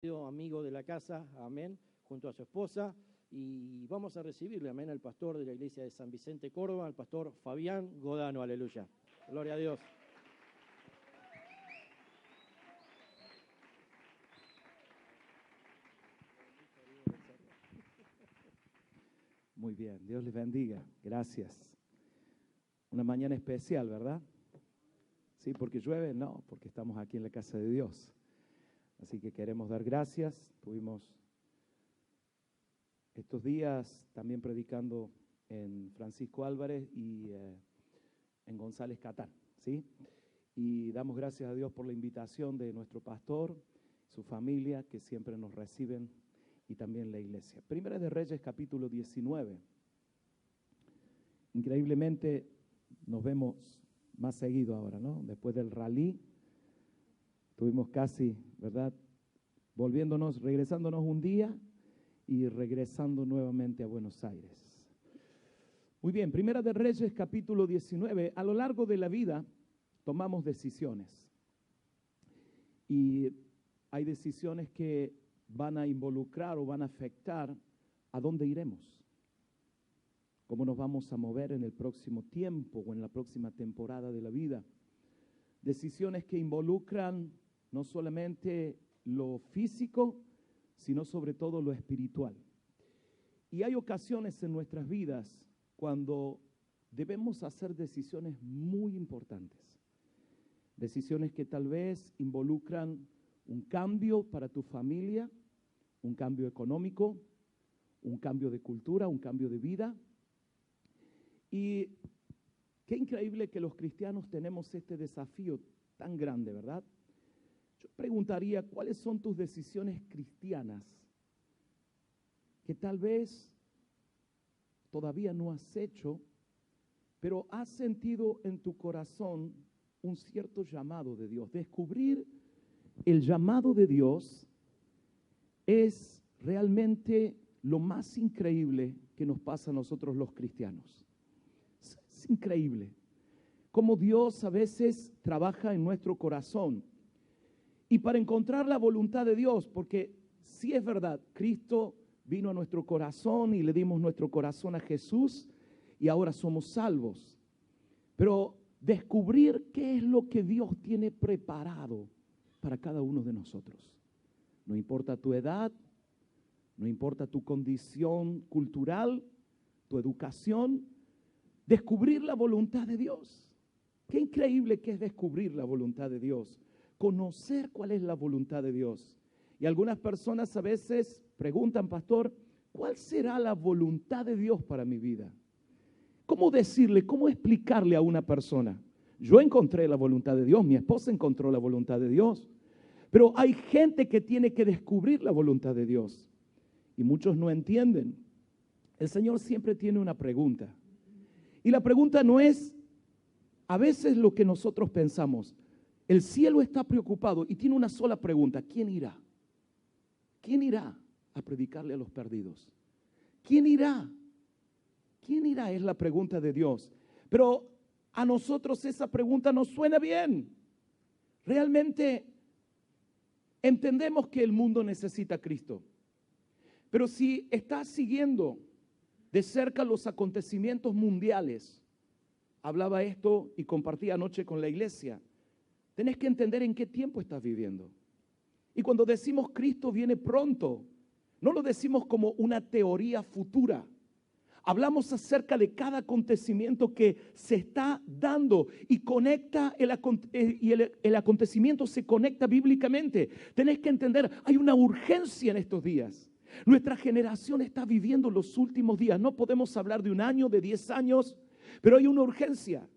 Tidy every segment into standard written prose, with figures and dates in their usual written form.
amigo de la casa, amén, junto a su esposa, y vamos a recibirle, amén, al pastor de la iglesia de San Vicente, Córdoba, al pastor Fabián Godano, aleluya. Gloria a Dios. Muy bien, Dios les bendiga, gracias. Una mañana especial, ¿verdad? Sí, porque llueve, no, porque estamos aquí en la casa de Dios. Así que queremos dar gracias. Tuvimos estos días también predicando en Francisco Álvarez y en González Catán, ¿sí? Y damos gracias a Dios por la invitación de nuestro pastor, su familia, que siempre nos reciben, y también la iglesia. Primera de Reyes, capítulo 19. Increíblemente nos vemos más seguido ahora, ¿no? Después del rally, tuvimos casi, ¿verdad? Regresándonos un día y regresando nuevamente a Buenos Aires. Muy bien, Primera de Reyes, capítulo 19. A lo largo de la vida tomamos decisiones. Y hay decisiones que van a involucrar o van a afectar a dónde iremos. Cómo nos vamos a mover en el próximo tiempo o en la próxima temporada de la vida. Decisiones que involucran no solamente lo físico, sino sobre todo lo espiritual. Y hay ocasiones en nuestras vidas cuando debemos hacer decisiones muy importantes. Decisiones que tal vez involucran un cambio para tu familia, un cambio económico, un cambio de cultura, un cambio de vida. Y qué increíble que los cristianos tenemos este desafío tan grande, ¿verdad? Yo preguntaría, ¿cuáles son tus decisiones cristianas que tal vez todavía no has hecho, pero has sentido en tu corazón un cierto llamado de Dios? Descubrir el llamado de Dios es realmente lo más increíble que nos pasa a nosotros los cristianos. Es increíble cómo Dios a veces trabaja en nuestro corazón. Y para encontrar la voluntad de Dios, porque sí es verdad, Cristo vino a nuestro corazón y le dimos nuestro corazón a Jesús y ahora somos salvos. Pero descubrir qué es lo que Dios tiene preparado para cada uno de nosotros. No importa tu edad, no importa tu condición cultural, tu educación, descubrir la voluntad de Dios. Qué increíble que es descubrir la voluntad de Dios. Conocer cuál es la voluntad de Dios. Y algunas personas a veces preguntan, pastor, ¿cuál será la voluntad de Dios para mi vida? ¿Cómo decirle, cómo explicarle a una persona? Yo encontré la voluntad de Dios, mi esposa encontró la voluntad de Dios. Pero hay gente que tiene que descubrir la voluntad de Dios. Y muchos no entienden. El Señor siempre tiene una pregunta. Y la pregunta no es a veces lo que nosotros pensamos. El cielo está preocupado y tiene una sola pregunta. ¿Quién irá? ¿Quién irá a predicarle a los perdidos? ¿Quién irá? ¿Quién irá? Es la pregunta de Dios. Pero a nosotros esa pregunta nos suena bien. Realmente entendemos que el mundo necesita a Cristo. Pero si estás siguiendo de cerca los acontecimientos mundiales, hablaba esto y compartí anoche con la iglesia, tenés que entender en qué tiempo estás viviendo. Y cuando decimos Cristo viene pronto, no lo decimos como una teoría futura. Hablamos acerca de cada acontecimiento que se está dando y conecta el acontecimiento se conecta bíblicamente. Tenés que entender, hay una urgencia en estos días. Nuestra generación está viviendo los últimos días. No podemos hablar de un año, de 10 años, pero hay una urgencia.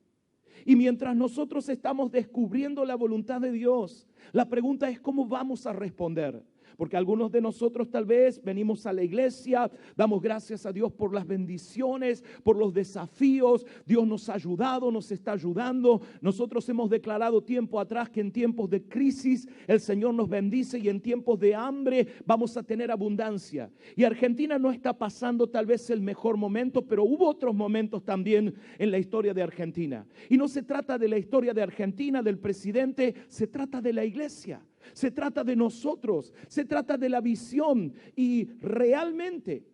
Y mientras nosotros estamos descubriendo la voluntad de Dios, la pregunta es cómo vamos a responder. Porque algunos de nosotros tal vez venimos a la iglesia, damos gracias a Dios por las bendiciones, por los desafíos. Dios nos ha ayudado, nos está ayudando. Nosotros hemos declarado tiempo atrás que en tiempos de crisis el Señor nos bendice y en tiempos de hambre vamos a tener abundancia. Y Argentina no está pasando tal vez el mejor momento, pero hubo otros momentos también en la historia de Argentina. Y no se trata de la historia de Argentina, del presidente, se trata de la iglesia. Se trata de nosotros, se trata de la visión y realmente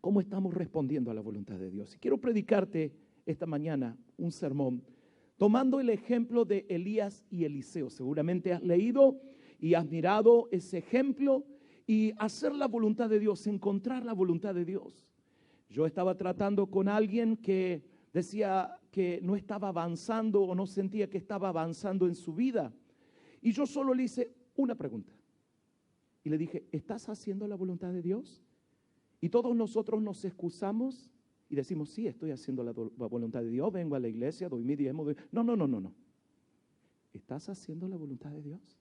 cómo estamos respondiendo a la voluntad de Dios. Y quiero predicarte esta mañana un sermón tomando el ejemplo de Elías y Eliseo. Seguramente has leído y has mirado ese ejemplo y hacer la voluntad de Dios, encontrar la voluntad de Dios. Yo estaba tratando con alguien que decía que no estaba avanzando o no sentía que estaba avanzando en su vida. Y yo solo le hice una pregunta. Y le dije, ¿estás haciendo la voluntad de Dios? Y todos nosotros nos excusamos y decimos, sí, estoy haciendo la voluntad de Dios, vengo a la iglesia, doy mi diezmo. No. ¿Estás haciendo la voluntad de Dios?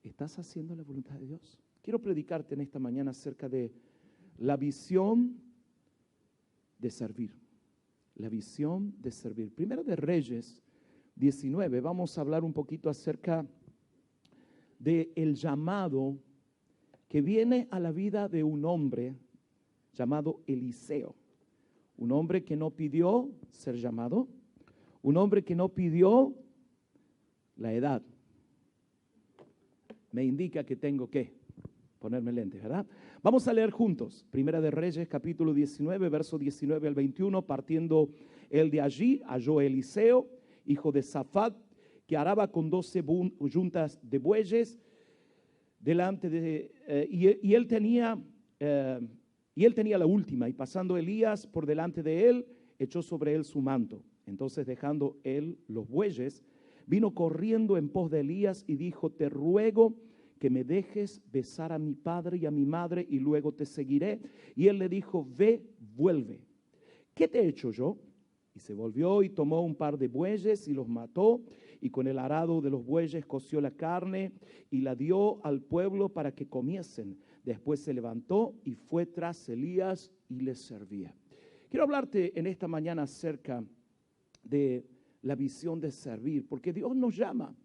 ¿Estás haciendo la voluntad de Dios? Quiero predicarte en esta mañana acerca de la visión de servir. La visión de servir. Primero de Reyes 19, vamos a hablar un poquito acerca del llamado que viene a la vida de un hombre llamado Eliseo. Un hombre que no pidió ser llamado, un hombre que no pidió la edad. Me indica que tengo que ponerme lentes, ¿verdad? Vamos a leer juntos. Primera de Reyes, capítulo 19, verso 19 al 21. Partiendo él de allí, halló a Eliseo, hijo de Safat, que araba con 12 yuntas de bueyes delante de y él tenía la última, y pasando Elías por delante de él, echó sobre él su manto. Entonces, dejando él los bueyes, vino corriendo en pos de Elías y dijo, te ruego que me dejes besar a mi padre y a mi madre y luego te seguiré. Y él le dijo, ve, vuelve. ¿Qué te he hecho yo? Y se volvió y tomó un par de bueyes y los mató, y con el arado de los bueyes coció la carne y la dio al pueblo para que comiesen. Después se levantó y fue tras Elías y le servía. Quiero hablarte en esta mañana acerca de la visión de servir, porque Dios nos llama.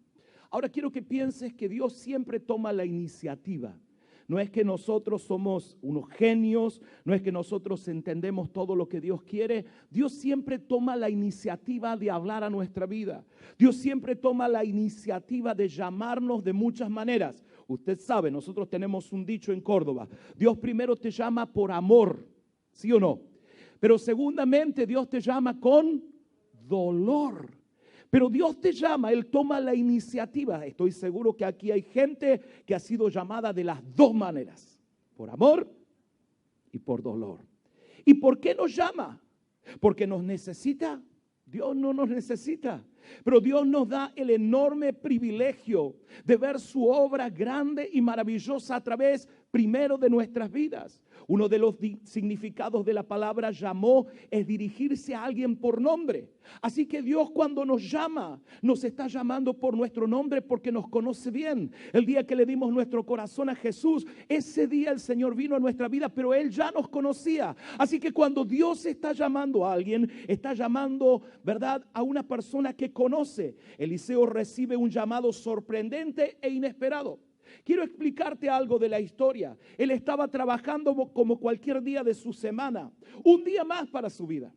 Ahora quiero que pienses que Dios siempre toma la iniciativa. No es que nosotros somos unos genios, no es que nosotros entendemos todo lo que Dios quiere. Dios siempre toma la iniciativa de hablar a nuestra vida. Dios siempre toma la iniciativa de llamarnos de muchas maneras. Usted sabe, nosotros tenemos un dicho en Córdoba. Dios primero te llama por amor, ¿sí o no? Pero segundamente Dios te llama con dolor. Pero Dios te llama, Él toma la iniciativa. Estoy seguro que aquí hay gente que ha sido llamada de las dos maneras, por amor y por dolor. ¿Y por qué nos llama? ¿Porque nos necesita? Dios no nos necesita, pero Dios nos da el enorme privilegio de ver su obra grande y maravillosa a través primero de nuestras vidas. Uno de los significados de la palabra llamó es dirigirse a alguien por nombre. Así que Dios cuando nos llama, nos está llamando por nuestro nombre porque nos conoce bien. El día que le dimos nuestro corazón a Jesús, ese día el Señor vino a nuestra vida, pero Él ya nos conocía. Así que cuando Dios está llamando a alguien, está llamando, ¿verdad?, a una persona que conoce. Eliseo recibe un llamado sorprendente e inesperado. Quiero explicarte algo de la historia. Él estaba trabajando como cualquier día de su semana, un día más para su vida.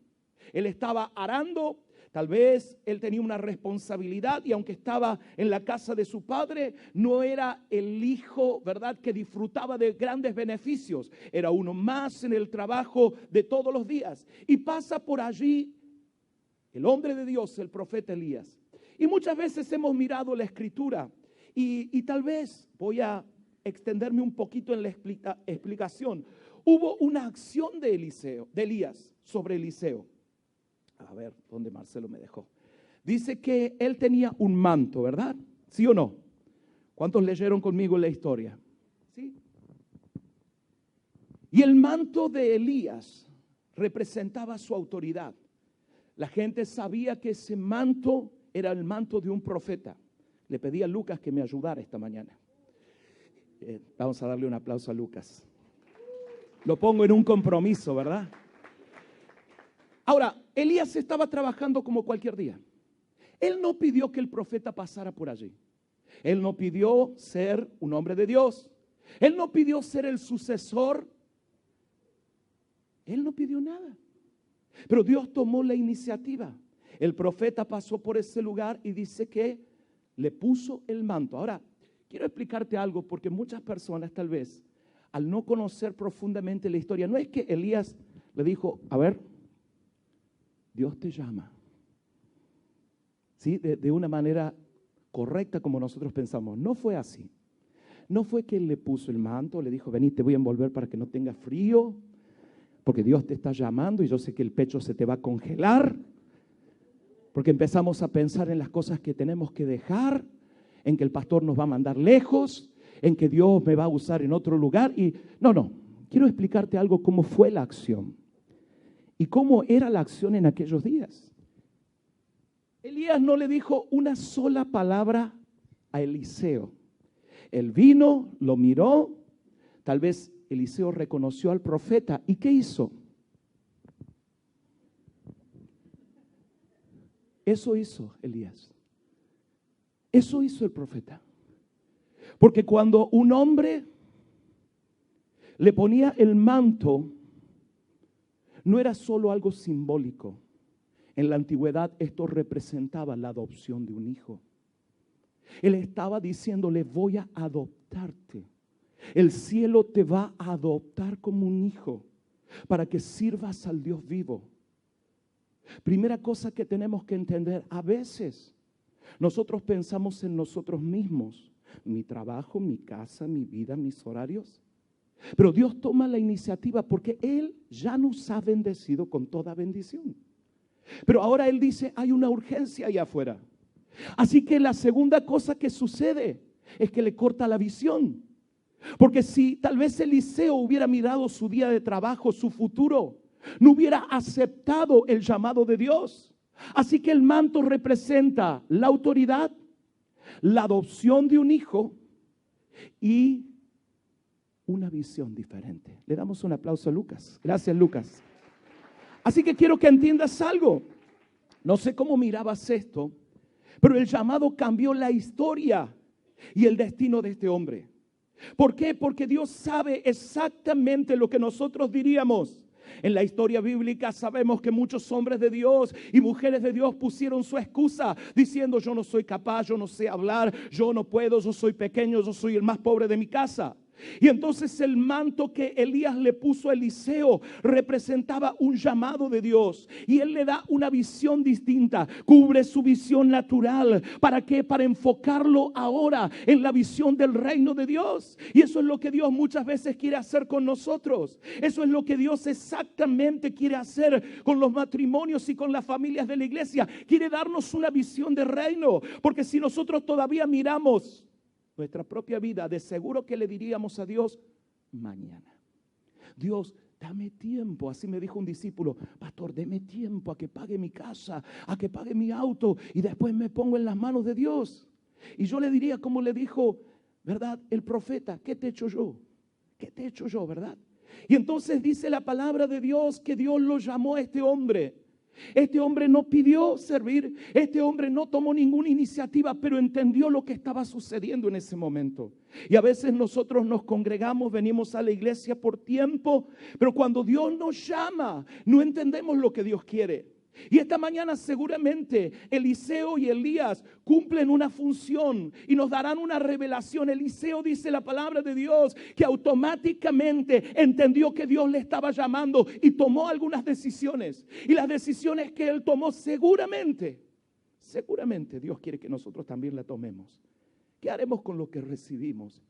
Él estaba arando, tal vez él tenía una responsabilidad y aunque estaba en la casa de su padre, no era el hijo, ¿verdad?, que disfrutaba de grandes beneficios. Era uno más en el trabajo de todos los días. Y pasa por allí el hombre de Dios, el profeta Elías. Y muchas veces hemos mirado la escritura y tal vez voy a extenderme un poquito en la explicación. Hubo una acción de Elías sobre Eliseo. A ver, ¿dónde Marcelo me dejó? Dice que él tenía un manto, ¿verdad? ¿Sí o no? ¿Cuántos leyeron conmigo la historia? ¿Sí? Y el manto de Elías representaba su autoridad. La gente sabía que ese manto era el manto de un profeta. Le pedí a Lucas que me ayudara esta mañana. Vamos a darle un aplauso a Lucas. Lo pongo en un compromiso, ¿verdad? Ahora, Elías estaba trabajando como cualquier día. Él no pidió que el profeta pasara por allí. Él no pidió ser un hombre de Dios. Él no pidió ser el sucesor. Él no pidió nada. Pero Dios tomó la iniciativa. El profeta pasó por ese lugar y dice que le puso el manto. Ahora, quiero explicarte algo porque muchas personas tal vez, al no conocer profundamente la historia, no es que Elías le dijo, a ver, Dios te llama. ¿Sí? De una manera correcta como nosotros pensamos. No fue así. No fue que él le puso el manto, le dijo, vení, te voy a envolver para que no tengas frío, porque Dios te está llamando y yo sé que el pecho se te va a congelar, porque empezamos a pensar en las cosas que tenemos que dejar, en que el pastor nos va a mandar lejos, en que Dios me va a usar en otro lugar. Y no, quiero explicarte algo, cómo fue la acción y cómo era la acción en aquellos días. Elías no le dijo una sola palabra a Eliseo. Él vino, lo miró, tal vez Eliseo reconoció al profeta. ¿Y qué hizo? Eso hizo Elías. Eso hizo el profeta. Porque cuando un hombre le ponía el manto, no era solo algo simbólico. En la antigüedad esto representaba la adopción de un hijo. Él estaba diciéndole, voy a adoptarte. El cielo te va a adoptar como un hijo para que sirvas al Dios vivo. Primera cosa que tenemos que entender, a veces nosotros pensamos en nosotros mismos, mi trabajo, mi casa, mi vida, mis horarios. Pero Dios toma la iniciativa porque Él ya nos ha bendecido con toda bendición. Pero ahora Él dice, hay una urgencia allá afuera. Así que la segunda cosa que sucede es que le corta la visión. Porque si tal vez Eliseo hubiera mirado su día de trabajo, su futuro, no hubiera aceptado el llamado de Dios. Así que el manto representa la autoridad, la adopción de un hijo y una visión diferente. Le damos un aplauso a Lucas. Gracias, Lucas. Así que quiero que entiendas algo. No sé cómo mirabas esto, pero el llamado cambió la historia y el destino de este hombre. ¿Por qué? Porque Dios sabe exactamente lo que nosotros diríamos. En la historia bíblica sabemos que muchos hombres de Dios y mujeres de Dios pusieron su excusa diciendo, yo no soy capaz, yo no sé hablar, yo no puedo, yo soy pequeño, yo soy el más pobre de mi casa. Y entonces el manto que Elías le puso a Eliseo representaba un llamado de Dios. Y él le da una visión distinta, cubre su visión natural. ¿Para qué? Para enfocarlo ahora en la visión del reino de Dios. Y eso es lo que Dios muchas veces quiere hacer con nosotros. Eso es lo que Dios exactamente quiere hacer con los matrimonios y con las familias de la iglesia. Quiere darnos una visión de reino. Porque si nosotros todavía miramos nuestra propia vida, de seguro que le diríamos a Dios, mañana. Dios, dame tiempo. Así me dijo un discípulo, pastor, deme tiempo a que pague mi casa, a que pague mi auto y después me pongo en las manos de Dios. Y yo le diría como le dijo, ¿verdad? El profeta, ¿qué te he hecho yo? ¿Qué te he hecho yo, verdad? Y entonces dice la palabra de Dios que Dios lo llamó a este hombre. Este hombre no pidió servir, este hombre no tomó ninguna iniciativa, pero entendió lo que estaba sucediendo en ese momento. Y a veces nosotros nos congregamos, venimos a la iglesia por tiempo, pero cuando Dios nos llama, no entendemos lo que Dios quiere. Y esta mañana seguramente Eliseo y Elías cumplen una función y nos darán una revelación. Eliseo, dice la palabra de Dios, que automáticamente entendió que Dios le estaba llamando y tomó algunas decisiones. Y las decisiones que él tomó seguramente Dios quiere que nosotros también la tomemos. ¿Qué haremos con lo que recibimos?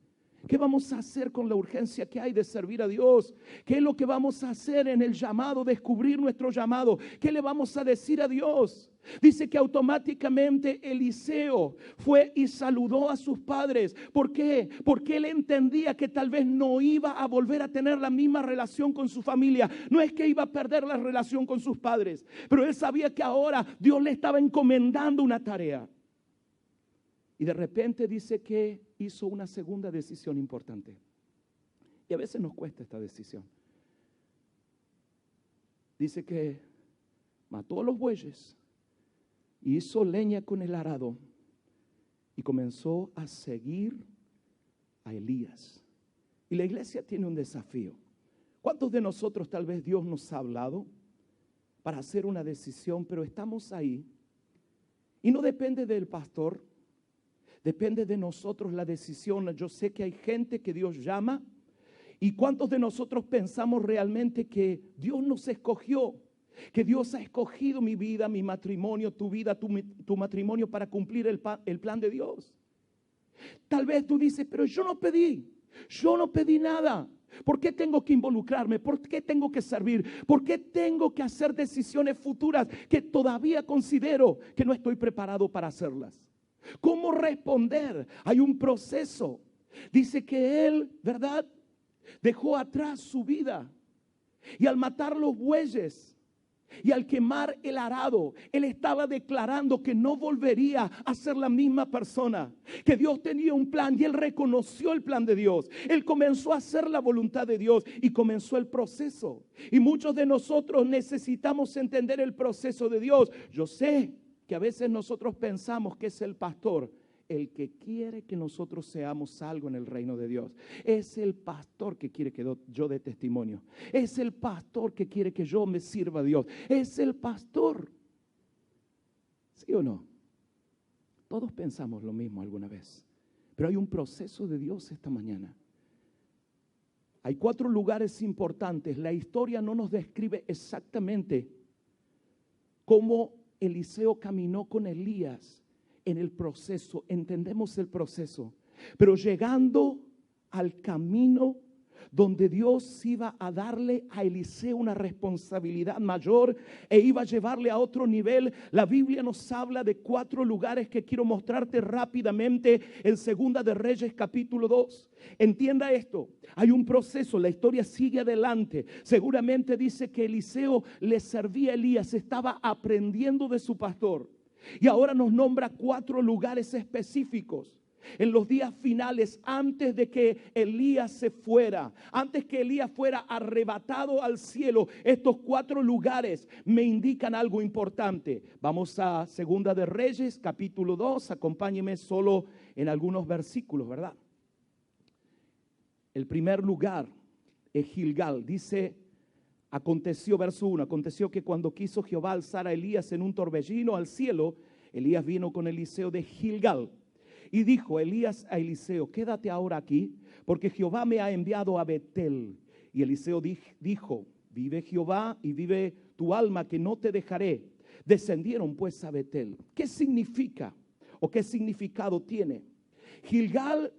¿Qué vamos a hacer con la urgencia que hay de servir a Dios? ¿Qué es lo que vamos a hacer en el llamado, descubrir nuestro llamado? ¿Qué le vamos a decir a Dios? Dice que automáticamente Eliseo fue y saludó a sus padres. ¿Por qué? Porque él entendía que tal vez no iba a volver a tener la misma relación con su familia. No es que iba a perder la relación con sus padres, pero él sabía que ahora Dios le estaba encomendando una tarea. Y de repente dice que hizo una segunda decisión importante. Y a veces nos cuesta esta decisión. Dice que mató a los bueyes, hizo leña con el arado y comenzó a seguir a Elías. Y la iglesia tiene un desafío. ¿Cuántos de nosotros tal vez Dios nos ha hablado para hacer una decisión, pero estamos ahí y no depende del pastor? Depende de nosotros la decisión. Yo sé que hay gente que Dios llama. ¿Y cuántos de nosotros pensamos realmente que Dios nos escogió? Que Dios ha escogido mi vida, mi matrimonio, tu vida, tu matrimonio para cumplir el plan de Dios. Tal vez tú dices, pero yo no pedí nada. ¿Por qué tengo que involucrarme? ¿Por qué tengo que servir? ¿Por qué tengo que hacer decisiones futuras que todavía considero que no estoy preparado para hacerlas? ¿Cómo responder? Hay un proceso. Dice que él, ¿verdad?, dejó atrás su vida. Y al matar los bueyes y al quemar el arado, él estaba declarando que no volvería a ser la misma persona, que Dios tenía un plan y él reconoció el plan de Dios. Él comenzó a hacer la voluntad de Dios y comenzó el proceso. Y muchos de nosotros necesitamos entender el proceso de Dios. Yo sé que a veces nosotros pensamos que es el pastor el que quiere que nosotros seamos algo en el reino de Dios. Es el pastor que quiere que yo dé testimonio. Es el pastor que quiere que yo me sirva a Dios. Es el pastor. ¿Sí o no? Todos pensamos lo mismo alguna vez. Pero hay un proceso de Dios esta mañana. Hay 4 lugares importantes. La historia no nos describe exactamente cómo Eliseo caminó con Elías en el proceso. Entendemos el proceso, pero llegando al camino donde Dios iba a darle a Eliseo una responsabilidad mayor e iba a llevarle a otro nivel, la Biblia nos habla de 4 lugares que quiero mostrarte rápidamente en Segunda de Reyes capítulo 2. Entienda esto, hay un proceso, la historia sigue adelante. Seguramente dice que Eliseo le servía a Elías, estaba aprendiendo de su pastor. Y ahora nos nombra 4 lugares específicos. En los días finales, antes de que Elías se fuera, antes que Elías fuera arrebatado al cielo, estos 4 lugares me indican algo importante. Vamos a Segunda de Reyes, capítulo 2. Acompáñeme solo en algunos versículos, ¿verdad? El primer lugar es Gilgal. Dice: aconteció, verso 1, aconteció que cuando quiso Jehová alzar a Elías en un torbellino al cielo, Elías vino con Eliseo de Gilgal. Y dijo Elías a Eliseo: quédate ahora aquí, porque Jehová me ha enviado a Betel. Y Eliseo dijo: vive Jehová y vive tu alma, que no te dejaré. Descendieron pues a Betel. ¿Qué significa o qué significado tiene? Gilgal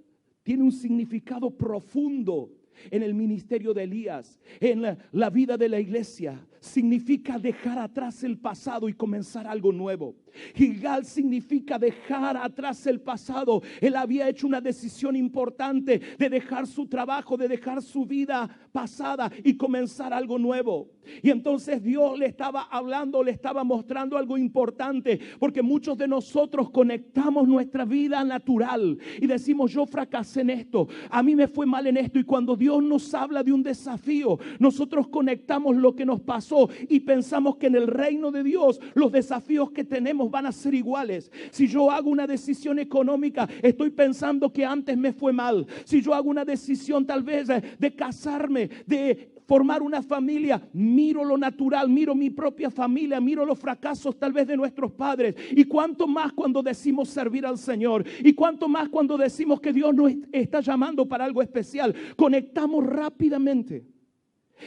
tiene un significado profundo en el ministerio de Elías, en la vida de la iglesia. Significa dejar atrás el pasado y comenzar algo nuevo. Gilgal significa dejar atrás el pasado. Él había hecho una decisión importante de dejar su trabajo, de dejar su vida pasada y comenzar algo nuevo. Y entonces Dios le estaba hablando, le estaba mostrando algo importante, porque muchos de nosotros conectamos nuestra vida natural y decimos: yo fracasé en esto, a mí me fue mal en esto. Y cuando Dios nos habla de un desafío, nosotros conectamos lo que nos pasó y pensamos que en el reino de Dios los desafíos que tenemos van a ser iguales. Si yo hago una decisión económica, estoy pensando que antes me fue mal. Si yo hago una decisión tal vez de casarme, de formar una familia, miro lo natural, miro mi propia familia, miro los fracasos tal vez de nuestros padres. Y cuánto más cuando decimos servir al Señor, y cuánto más cuando decimos que Dios nos está llamando para algo especial. Conectamos rápidamente.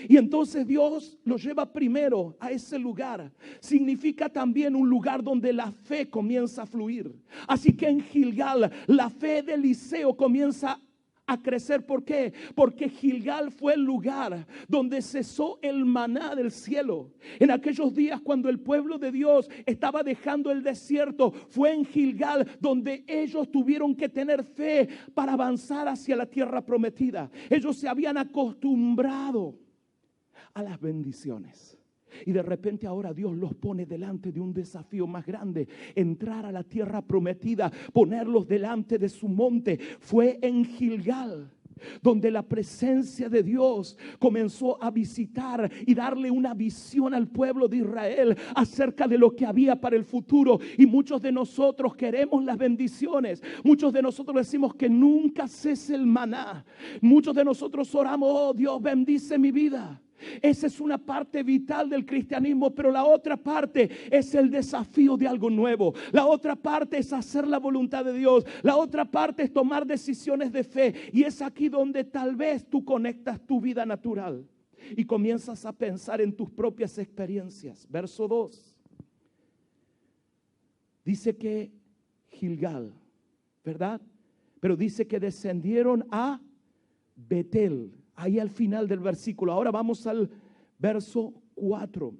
Y entonces Dios los lleva primero a ese lugar. Significa también un lugar donde la fe comienza a fluir. Así que en Gilgal la fe de Eliseo comienza a crecer. ¿Por qué? Porque Gilgal fue el lugar donde cesó el maná del cielo. En aquellos días cuando el pueblo de Dios estaba dejando el desierto, fue en Gilgal donde ellos tuvieron que tener fe para avanzar hacia la tierra prometida. Ellos se habían acostumbrado a las bendiciones. Y de repente ahora Dios los pone delante de un desafío más grande: entrar a la tierra prometida, ponerlos delante de su monte. Fue en Gilgal donde la presencia de Dios comenzó a visitar y darle una visión al pueblo de Israel acerca de lo que había para el futuro. Y muchos de nosotros queremos las bendiciones. Muchos de nosotros decimos que nunca cese el maná. Muchos de nosotros oramos: oh Dios, bendice mi vida. Esa es una parte vital del cristianismo, pero la otra parte es el desafío de algo nuevo. La otra parte es hacer la voluntad de Dios. La otra parte es tomar decisiones de fe. Y es aquí donde tal vez tú conectas tu vida natural y comienzas a pensar en tus propias experiencias. Verso 2. Dice que Gilgal, ¿verdad? Pero dice que descendieron a Betel. Ahí al final del versículo. Ahora vamos al verso 4.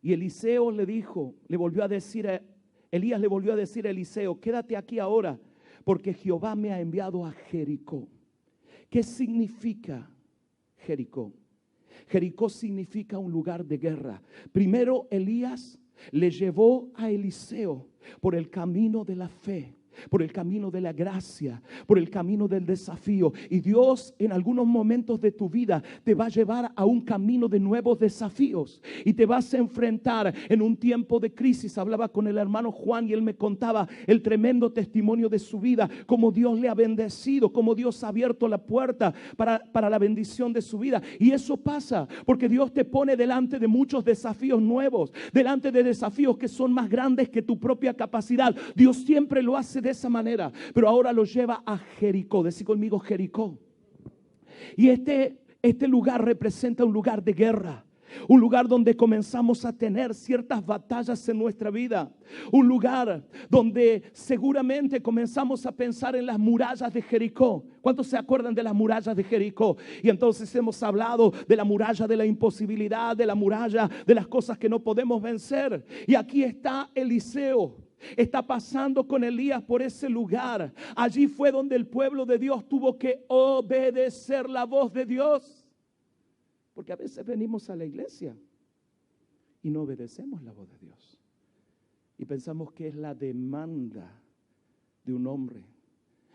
Y Eliseo Elías le volvió a decir a Eliseo, quédate aquí ahora, porque Jehová me ha enviado a Jericó. ¿Qué significa Jericó? Jericó significa un lugar de guerra. Primero Elías le llevó a Eliseo por el camino de la fe, por el camino de la gracia, por el camino del desafío. Y Dios en algunos momentos de tu vida te va a llevar a un camino de nuevos desafíos y te vas a enfrentar en un tiempo de crisis. Hablaba con el hermano Juan y él me contaba el tremendo testimonio de su vida, cómo Dios le ha bendecido, cómo Dios ha abierto la puerta para la bendición de su vida. Y eso pasa porque Dios te pone delante de muchos desafíos nuevos, delante de desafíos que son más grandes que tu propia capacidad. Dios siempre lo hace de esa manera, pero ahora lo lleva a Jericó. Decí conmigo Jericó. Y este lugar representa un lugar de guerra, un lugar donde comenzamos a tener ciertas batallas en nuestra vida, un lugar donde seguramente comenzamos a pensar en las murallas de Jericó. ¿Cuántos se acuerdan de las murallas de Jericó? Y entonces hemos hablado de la muralla de la imposibilidad, de la muralla de las cosas que no podemos vencer. Y aquí está Eliseo. Está pasando con Elías por ese lugar. Allí fue donde el pueblo de Dios tuvo que obedecer la voz de Dios. Porque a veces venimos a la iglesia y no obedecemos la voz de Dios. Y pensamos que es la demanda de un hombre.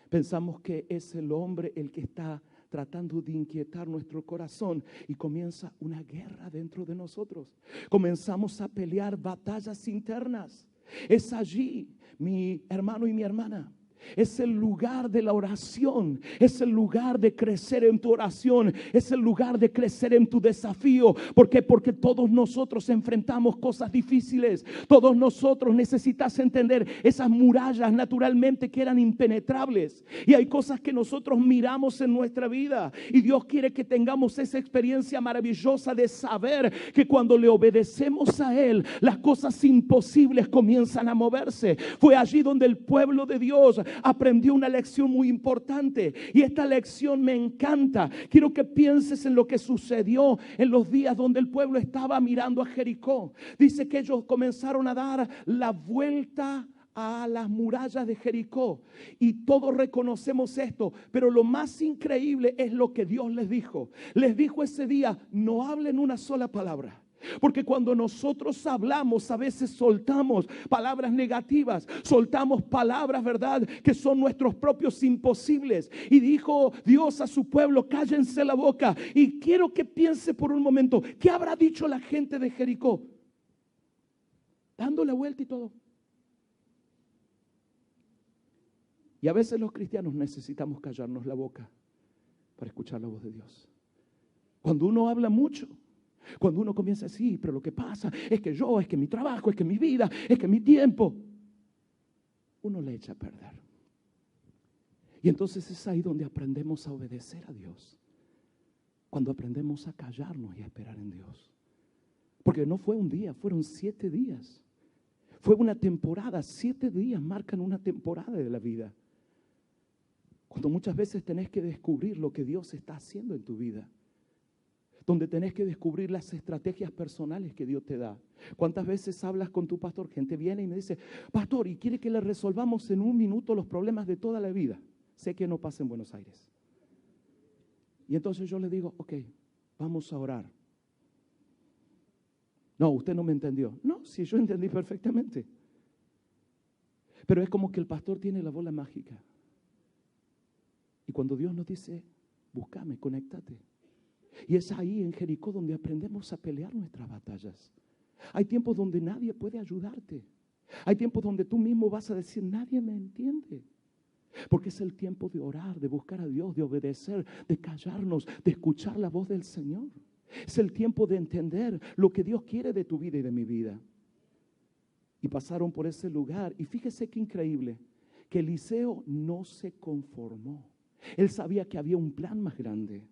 Pensamos que es el hombre el que está tratando de inquietar nuestro corazón y comienza una guerra dentro de nosotros. Comenzamos a pelear batallas internas. Es allí, mi hermano y mi hermana. Es el lugar de la oración, es el lugar de crecer en tu oración, es el lugar de crecer en tu desafío. ¿Por qué? Porque todos nosotros enfrentamos cosas difíciles, todos nosotros necesitas entender esas murallas naturalmente que eran impenetrables. Y hay cosas que nosotros miramos en nuestra vida y Dios quiere que tengamos esa experiencia maravillosa de saber que cuando le obedecemos a Él, las cosas imposibles comienzan a moverse. Fue allí donde el pueblo de Dios aprendió una lección muy importante y esta lección me encanta. Quiero que pienses en lo que sucedió en los días donde el pueblo estaba mirando a Jericó. Dice que ellos comenzaron a dar la vuelta a las murallas de Jericó y todos reconocemos esto, pero lo más increíble es lo que Dios les dijo. Les dijo ese día, no hablen una sola palabra. Porque cuando nosotros hablamos, a veces soltamos palabras negativas, soltamos palabras, ¿verdad?, que son nuestros propios imposibles. Y dijo Dios a su pueblo, cállense la boca. Y quiero que piense por un momento, ¿qué habrá dicho la gente de Jericó? Dándole vuelta y todo. Y a veces los cristianos necesitamos callarnos la boca para escuchar la voz de Dios. Cuando uno habla mucho, cuando uno comienza así, pero lo que pasa es que yo, es que mi trabajo, es que mi vida, es que mi tiempo, uno le echa a perder. Y entonces es ahí donde aprendemos a obedecer a Dios. Cuando aprendemos a callarnos y a esperar en Dios. Porque no fue un día, fueron 7 días. Fue una temporada, 7 días marcan una temporada de la vida. Cuando muchas veces tenés que descubrir lo que Dios está haciendo en tu vida. Donde tenés que descubrir las estrategias personales que Dios te da. ¿Cuántas veces hablas con tu pastor? Gente viene y me dice, pastor, ¿y quiere que le resolvamos en 1 minuto los problemas de toda la vida? Sé que no pasa en Buenos Aires. Y entonces yo le digo, ok, vamos a orar. No, usted no me entendió. No, sí, yo entendí perfectamente. Pero es como que el pastor tiene la bola mágica. Y cuando Dios nos dice, búscame, conéctate. Y es ahí en Jericó donde aprendemos a pelear nuestras batallas. Hay tiempos donde nadie puede ayudarte. Hay tiempos donde tú mismo vas a decir, nadie me entiende. Porque es el tiempo de orar, de buscar a Dios, de obedecer, de callarnos, de escuchar la voz del Señor. Es el tiempo de entender lo que Dios quiere de tu vida y de mi vida. Y pasaron por ese lugar. Y fíjese qué increíble, que Eliseo no se conformó. Él sabía que había un plan más grande.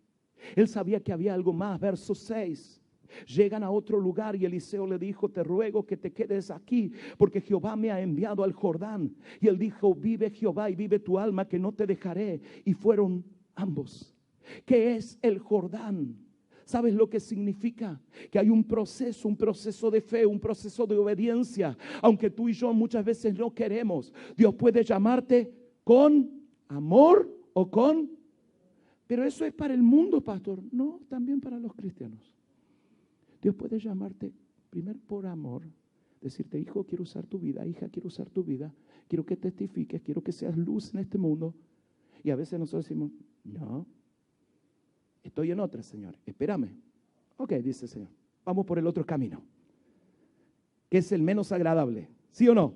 Él sabía que había algo más. Verso 6. Llegan a otro lugar y Eliseo le dijo: te ruego que te quedes aquí, porque Jehová me ha enviado al Jordán. Y él dijo: vive Jehová y vive tu alma, que no te dejaré. Y fueron ambos. ¿Qué es el Jordán? ¿Sabes lo que significa? Que hay un proceso de fe, un proceso de obediencia. Aunque tú y yo muchas veces no queremos, Dios puede llamarte con amor o con... Pero eso es para el mundo, pastor. No, también para los cristianos. Dios puede llamarte primero por amor, decirte: hijo, quiero usar tu vida, hija, quiero usar tu vida, quiero que testifiques, quiero que seas luz en este mundo. Y a veces nosotros decimos: no, estoy en otra, Señor, espérame. Ok, dice el Señor, vamos por el otro camino, que es el menos agradable, ¿sí o no?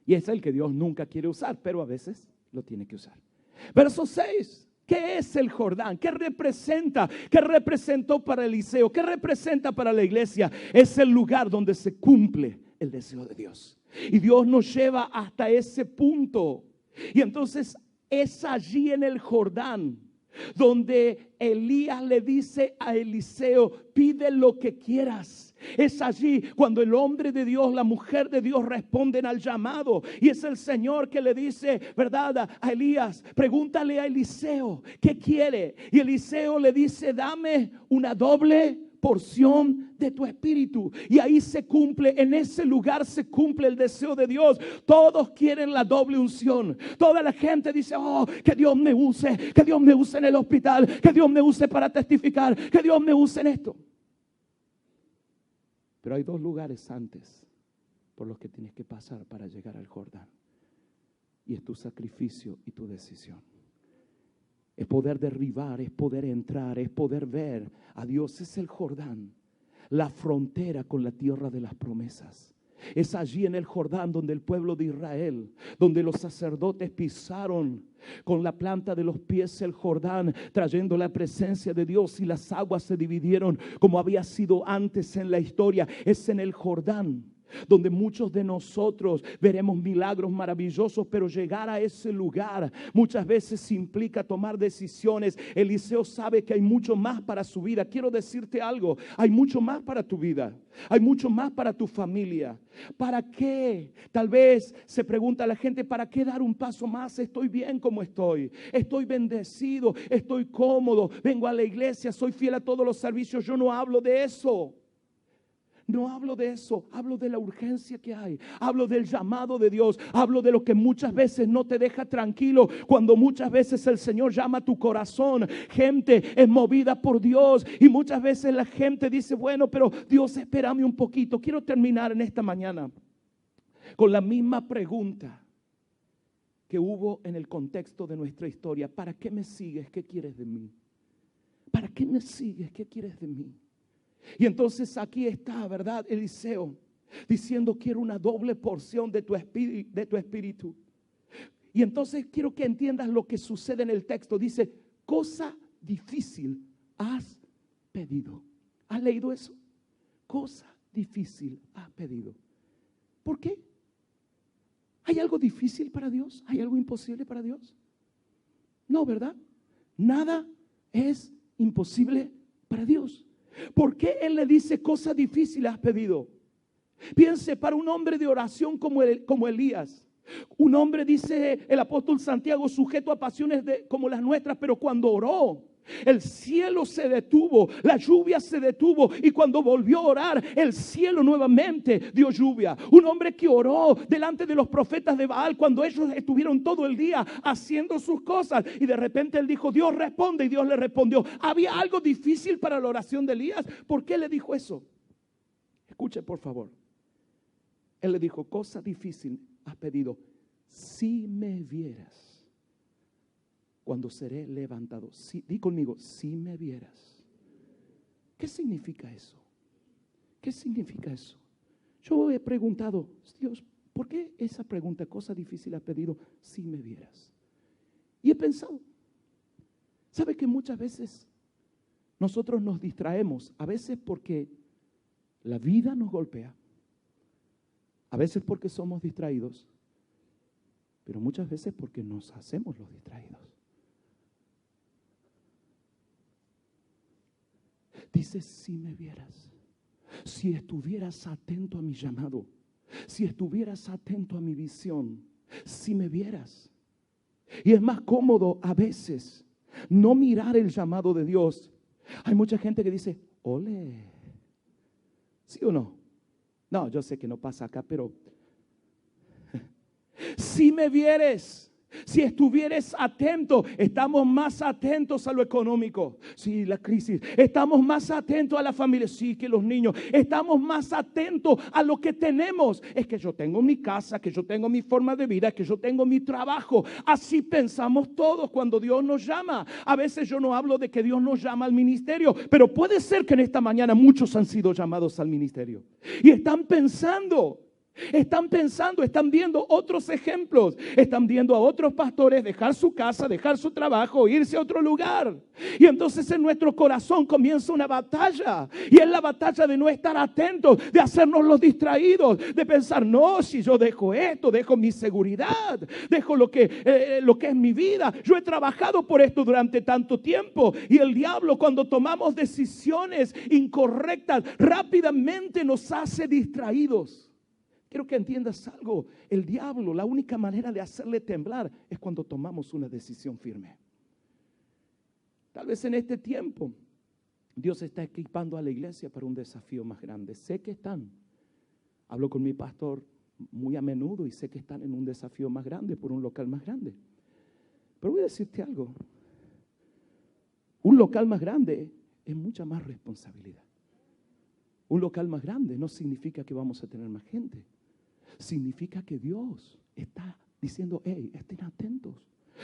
Y es el que Dios nunca quiere usar, pero a veces lo tiene que usar. Verso 6. ¿Qué es el Jordán? ¿Qué representa? ¿Qué representó para Eliseo? ¿Qué representa para la iglesia? Es el lugar donde se cumple el deseo de Dios. Y Dios nos lleva hasta ese punto. Y entonces es allí en el Jordán donde Elías le dice a Eliseo: pide lo que quieras. Es allí cuando el hombre de Dios, la mujer de Dios responden al llamado. Y es el Señor que le dice, ¿verdad?, a Elías: pregúntale a Eliseo qué quiere. Y Eliseo le dice: dame una doble porción de tu espíritu. Y ahí se cumple, en ese lugar se cumple el deseo de Dios. Todos quieren la doble unción. Toda la gente dice: oh, que Dios me use en el hospital, que Dios me use para testificar, que Dios me use en esto. Pero hay dos lugares antes por los que tienes que pasar para llegar al Jordán. Y es tu sacrificio y tu decisión. Es poder derribar, es poder entrar, es poder ver a Dios. Es el Jordán, la frontera con la tierra de las promesas. Es allí en el Jordán donde el pueblo de Israel, donde los sacerdotes pisaron con la planta de los pies el Jordán, trayendo la presencia de Dios, y las aguas se dividieron como había sido antes en la historia. Es en el Jordán donde muchos de nosotros veremos milagros maravillosos, pero llegar a ese lugar muchas veces implica tomar decisiones. Eliseo sabe que hay mucho más para su vida. Quiero decirte algo: hay mucho más para tu vida, hay mucho más para tu familia. ¿Para qué? Tal vez se pregunta la gente: ¿para qué dar un paso más? Estoy bien como estoy bendecido, estoy cómodo, vengo a la iglesia, soy fiel a todos los servicios. Yo no hablo de eso. No hablo de eso, hablo de la urgencia que hay, hablo del llamado de Dios, hablo de lo que muchas veces no te deja tranquilo, cuando muchas veces el Señor llama a tu corazón. Gente es movida por Dios y muchas veces la gente dice: bueno, pero Dios, espérame un poquito. Quiero terminar en esta mañana con la misma pregunta que hubo en el contexto de nuestra historia: ¿para qué me sigues? ¿Qué quieres de mí? ¿Para qué me sigues? ¿Qué quieres de mí? Y entonces aquí está, ¿verdad?, Eliseo diciendo: quiero una doble porción de tu espíritu. Y entonces quiero que entiendas lo que sucede en el texto. Dice: cosa difícil has pedido. ¿Has leído eso? Cosa difícil has pedido. ¿Por qué? ¿Hay algo difícil para Dios? ¿Hay algo imposible para Dios? No, ¿verdad? Nada es imposible para Dios. ¿Por qué Él le dice: cosa difícil has pedido? Piense, para un hombre de oración como Elías, un hombre, dice el apóstol Santiago, sujeto a pasiones como las nuestras, pero cuando oró, el cielo se detuvo, la lluvia se detuvo, y cuando volvió a orar, el cielo nuevamente dio lluvia. Un hombre que oró delante de los profetas de Baal cuando ellos estuvieron todo el día haciendo sus cosas, y de repente él dijo: Dios responde, y Dios le respondió. ¿Había algo difícil para la oración de Elías? ¿Por qué le dijo eso? Escuche, por favor. Él le dijo: cosa difícil has pedido, si me vieras cuando seré levantado. Sí, di conmigo: si me vieras. ¿Qué significa eso? ¿Qué significa eso? Yo he preguntado: Dios, ¿por qué esa pregunta, cosa difícil has pedido, si me vieras? Y he pensado, ¿sabe que muchas veces nosotros nos distraemos, a veces porque la vida nos golpea, a veces porque somos distraídos, pero muchas veces porque nos hacemos los distraídos. Dice, si me vieras, si estuvieras atento a mi llamado, si estuvieras atento a mi visión, si me vieras. Y es más cómodo a veces no mirar el llamado de Dios. Hay mucha gente que dice, ole, ¿sí o no? No, yo sé que no pasa acá, pero si me vieres, si estuvieras atento, estamos más atentos a lo económico, sí, la crisis, estamos más atentos a la familia, sí, que los niños, estamos más atentos a lo que tenemos. Es que yo tengo mi casa, que yo tengo mi forma de vida, que yo tengo mi trabajo. Así pensamos todos cuando Dios nos llama. A veces yo no hablo de que Dios nos llama al ministerio, pero puede ser que en esta mañana muchos han sido llamados al ministerio y están pensando, están viendo otros ejemplos, están viendo a otros pastores dejar su casa, dejar su trabajo, irse a otro lugar. Y entonces en nuestro corazón comienza una batalla, y es la batalla de no estar atentos, de hacernos los distraídos, de pensar, no, si yo dejo esto, dejo mi seguridad, dejo lo que es mi vida. Yo he trabajado por esto durante tanto tiempo, y el diablo, cuando tomamos decisiones incorrectas, rápidamente nos hace distraídos. Quiero que entiendas algo. El diablo, la única manera de hacerle temblar es cuando tomamos una decisión firme. Tal vez en este tiempo Dios está equipando a la iglesia para un desafío más grande. Sé que están. Hablo con mi pastor muy a menudo y sé que están en un desafío más grande por un local más grande. Pero voy a decirte algo. Un local más grande es mucha más responsabilidad. Un local más grande no significa que vamos a tener más gente. Significa que Dios está diciendo, hey, estén atentos,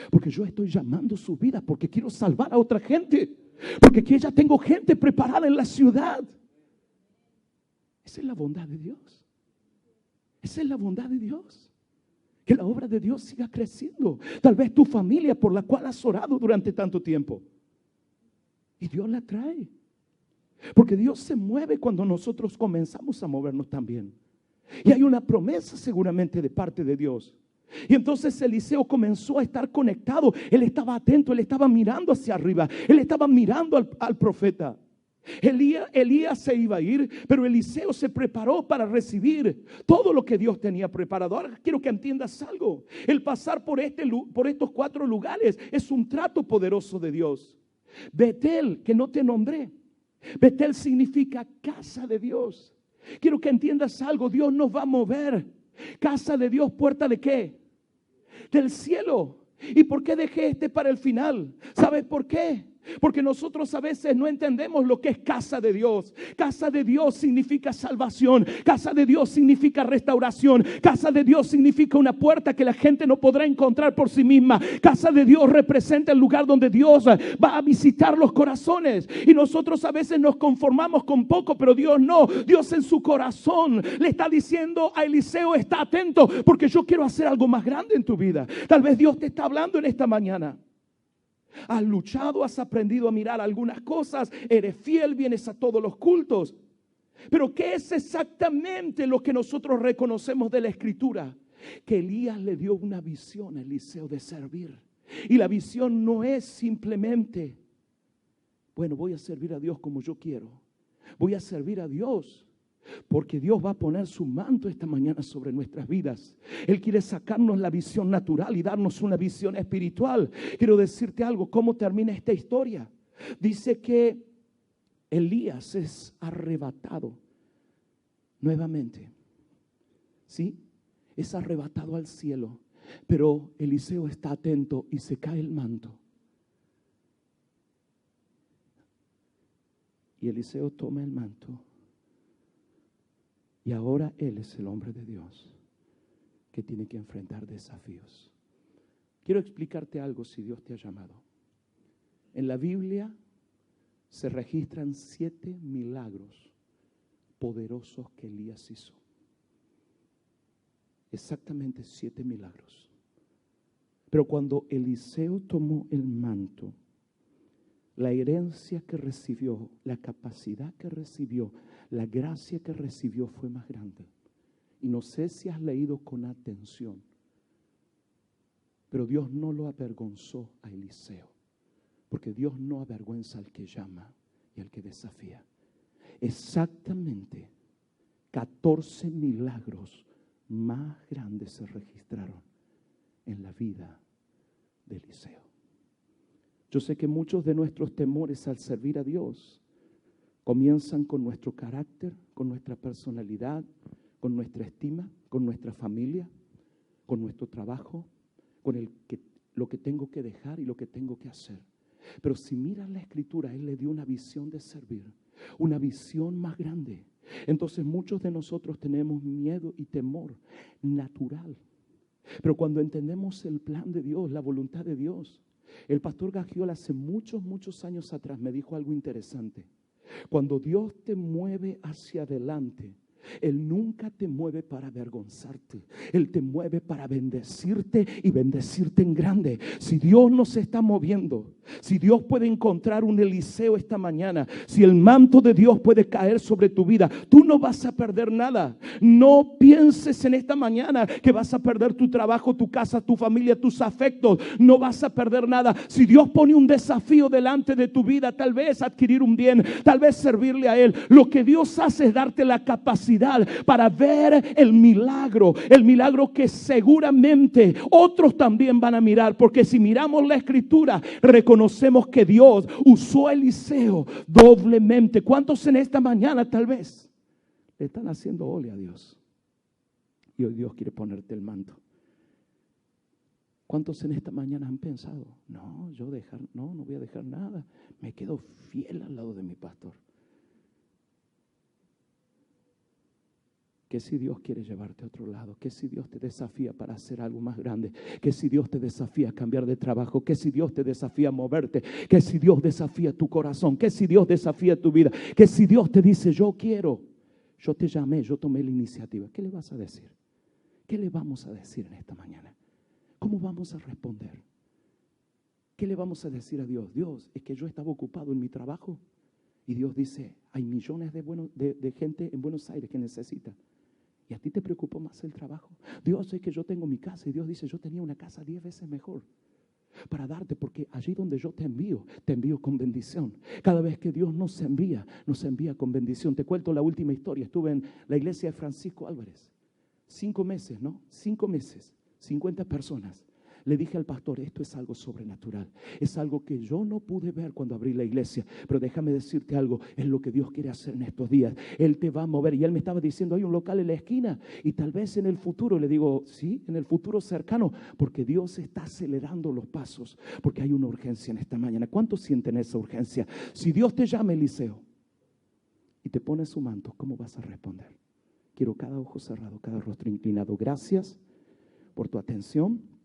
porque yo estoy llamando su vida, porque quiero salvar a otra gente, porque aquí ya tengo gente preparada en la ciudad. Esa es la bondad de Dios. Esa es la bondad de Dios. Que la obra de Dios siga creciendo. Tal vez tu familia por la cual has orado durante tanto tiempo, y Dios la trae. Porque Dios se mueve cuando nosotros comenzamos a movernos también. Y hay una promesa seguramente de parte de Dios. Y entonces Eliseo comenzó a estar conectado. Él estaba atento, él estaba mirando hacia arriba. Él estaba mirando al profeta. Elías se iba a ir, pero Eliseo se preparó para recibir todo lo que Dios tenía preparado. Ahora quiero que entiendas algo. El pasar por estos 4 lugares es un trato poderoso de Dios. Betel, que no te nombré. Betel significa casa de Dios. Quiero que entiendas algo. Dios nos va a mover. Casa de Dios, puerta de ¿qué? Del cielo. ¿Y por qué dejé para el final? ¿Sabes por qué? Porque nosotros a veces no entendemos lo que es casa de Dios. Casa de Dios significa salvación. Casa de Dios significa restauración. Casa de Dios significa una puerta que la gente no podrá encontrar por sí misma. Casa de Dios representa el lugar donde Dios va a visitar los corazones. Y nosotros a veces nos conformamos con poco, pero Dios no. Dios en su corazón le está diciendo a Eliseo, está atento, porque yo quiero hacer algo más grande en tu vida. Tal vez Dios te está hablando en esta mañana. Has luchado, has aprendido a mirar algunas cosas, eres fiel, vienes a todos los cultos. Pero ¿qué es exactamente lo que nosotros reconocemos de la Escritura? Que Elías le dio una visión a Eliseo de servir. Y la visión no es simplemente, bueno, voy a servir a Dios como yo quiero. Voy a servir a Dios porque Dios va a poner su manto esta mañana sobre nuestras vidas. Él quiere sacarnos la visión natural y darnos una visión espiritual. Quiero decirte algo, ¿cómo termina esta historia? Dice que Elías es arrebatado nuevamente. ¿Sí? Es arrebatado al cielo. Pero Eliseo está atento y se cae el manto. Y Eliseo toma el manto. Y ahora él es el hombre de Dios que tiene que enfrentar desafíos. Quiero explicarte algo si Dios te ha llamado. En la Biblia se registran 7 milagros poderosos que Elías hizo. Exactamente 7 milagros. Pero cuando Eliseo tomó el manto, la herencia que recibió, la capacidad que recibió, la gracia que recibió fue más grande. Y no sé si has leído con atención, pero Dios no lo avergonzó a Eliseo, porque Dios no avergüenza al que llama y al que desafía. Exactamente 14 milagros más grandes se registraron en la vida de Eliseo. Yo sé que muchos de nuestros temores al servir a Dios comienzan con nuestro carácter, con nuestra personalidad, con nuestra estima, con nuestra familia, con nuestro trabajo, con lo que tengo que dejar y lo que tengo que hacer. Pero si miras la Escritura, Él le dio una visión de servir, una visión más grande. Entonces muchos de nosotros tenemos miedo y temor natural. Pero cuando entendemos el plan de Dios, la voluntad de Dios, el pastor Gagiola hace muchos años atrás me dijo algo interesante. Cuando Dios te mueve hacia adelante, Él nunca te mueve para avergonzarte. Él te mueve para bendecirte y bendecirte en grande. Si Dios nos está moviendo, si Dios puede encontrar un Eliseo esta mañana, si el manto de Dios puede caer sobre tu vida, tú no vas a perder nada. No pienses en esta mañana que vas a perder tu trabajo, tu casa, tu familia, tus afectos. No vas a perder nada. Si Dios pone un desafío delante de tu vida, tal vez adquirir un bien, tal vez servirle a Él, lo que Dios hace es darte la capacidad para ver el milagro que seguramente otros también van a mirar, porque si miramos la Escritura, reconocemos que Dios usó a Eliseo doblemente. ¿Cuántos en esta mañana tal vez le están haciendo ole a Dios? Y hoy Dios quiere ponerte el manto. ¿Cuántos en esta mañana han pensado, no voy a dejar nada, me quedo fiel al lado de mi pastor? Que si Dios quiere llevarte a otro lado, que si Dios te desafía para hacer algo más grande, que si Dios te desafía a cambiar de trabajo, que si Dios te desafía a moverte, que si Dios desafía tu corazón, que si Dios desafía tu vida, que si Dios te dice yo quiero, yo te llamé, yo tomé la iniciativa. ¿Qué le vas a decir? ¿Qué le vamos a decir en esta mañana? ¿Cómo vamos a responder? ¿Qué le vamos a decir a Dios? Dios, es que yo estaba ocupado en mi trabajo y Dios dice, hay millones de gente en Buenos Aires que necesita. ¿Y a ti te preocupó más el trabajo? Dios, es que yo tengo mi casa. Y Dios dice, yo tenía una casa 10 veces mejor para darte, porque allí donde yo te envío con bendición. Cada vez que Dios nos envía con bendición. Te cuento la última historia. Estuve en la iglesia de Francisco Álvarez. 5 meses, 50 personas. Le dije al pastor, esto es algo sobrenatural. Es algo que yo no pude ver cuando abrí la iglesia. Pero déjame decirte algo, es lo que Dios quiere hacer en estos días. Él te va a mover. Y él me estaba diciendo, hay un local en la esquina. Y tal vez en el futuro, le digo, sí, en el futuro cercano. Porque Dios está acelerando los pasos. Porque hay una urgencia en esta mañana. ¿Cuántos sienten esa urgencia? Si Dios te llama, Eliseo, y te pone su manto, ¿cómo vas a responder? Quiero cada ojo cerrado, cada rostro inclinado. Gracias por tu atención.